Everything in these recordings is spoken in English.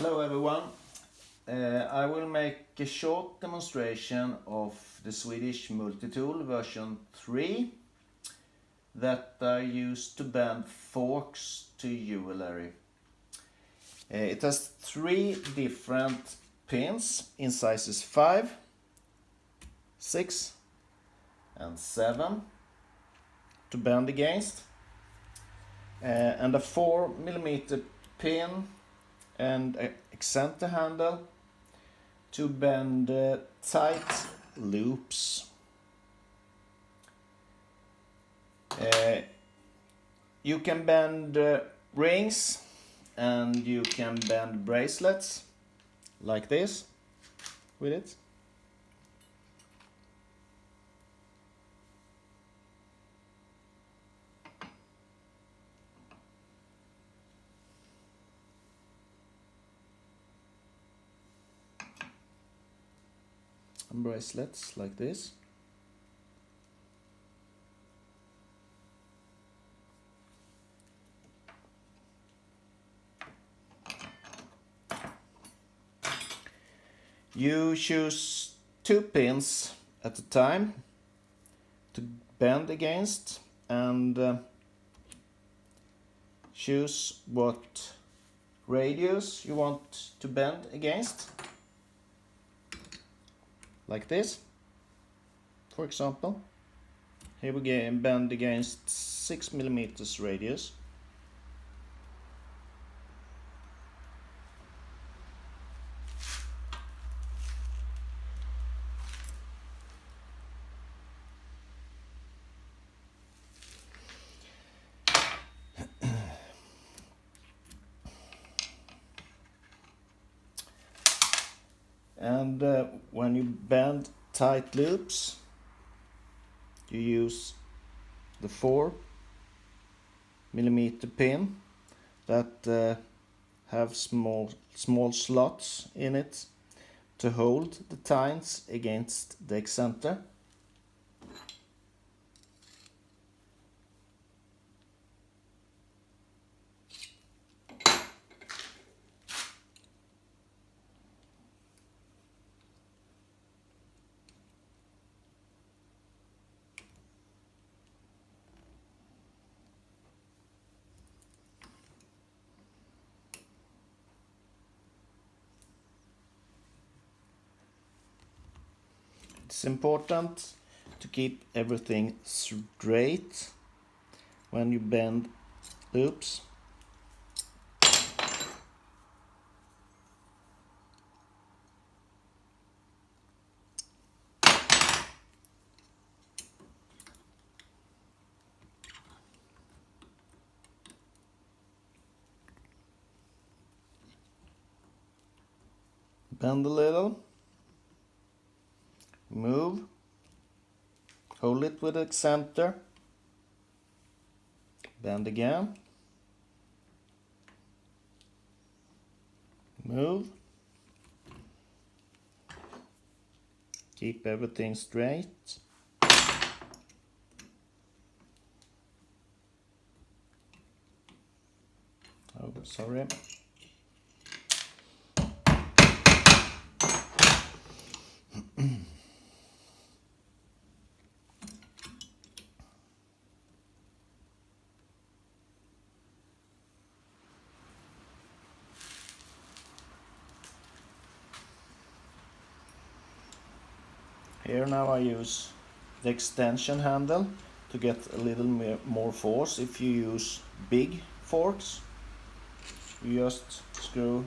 Hello everyone. I will make a short demonstration of the Swedish multi-tool version 3 that I use to bend forks to jewelry. It has 3 different pins in sizes 5, 6 and 7 to bend against, and a 4mm pin and a center handle to bend tight loops. You can bend rings and you can bend bracelets like this with it. And bracelets like this. You choose 2 pins at a time to bend against and choose what radius you want to bend against. Like this, for example. Here we bend against 6mm radius. And when you bend tight loops, you use the 4mm pin that have small slots in it to hold the tines against the center. It's important to keep everything straight when you bend loops. Bend a little. Move, hold it with the center, bend again, move, keep everything straight. Oh, sorry. Here now I use the extension handle to get a little more force. If you use big forks, you just screw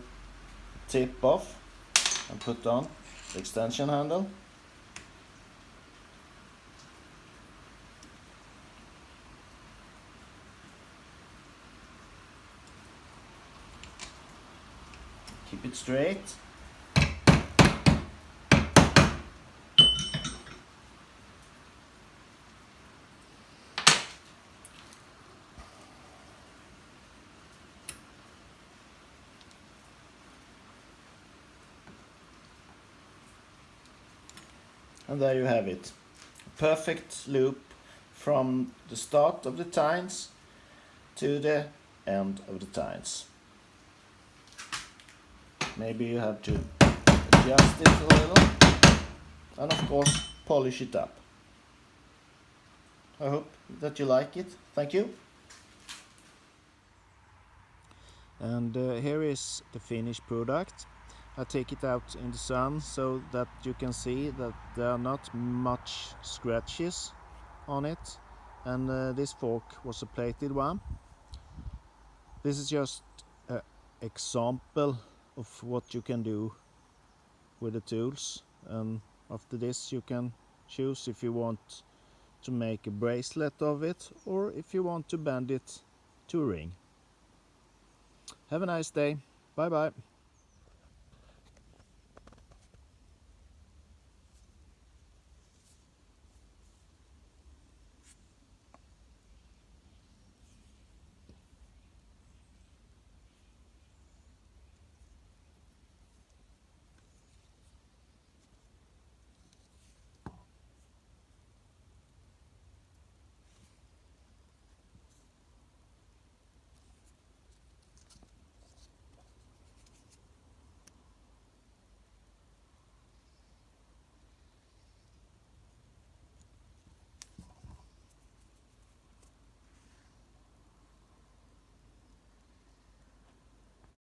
the tip off and put on the extension handle. Keep it straight. And there you have it. A perfect loop from the start of the tines to the end of the tines. Maybe you have to adjust it a little, and of course polish it up. I hope that you like it. Thank you. And here is the finished product. I take it out in the sun so that you can see that there are not much scratches on it, and this fork was a plated one. This is just an example of what you can do with the tools, and after this you can choose if you want to make a bracelet of it or if you want to bend it to a ring. Have a nice day. Bye bye.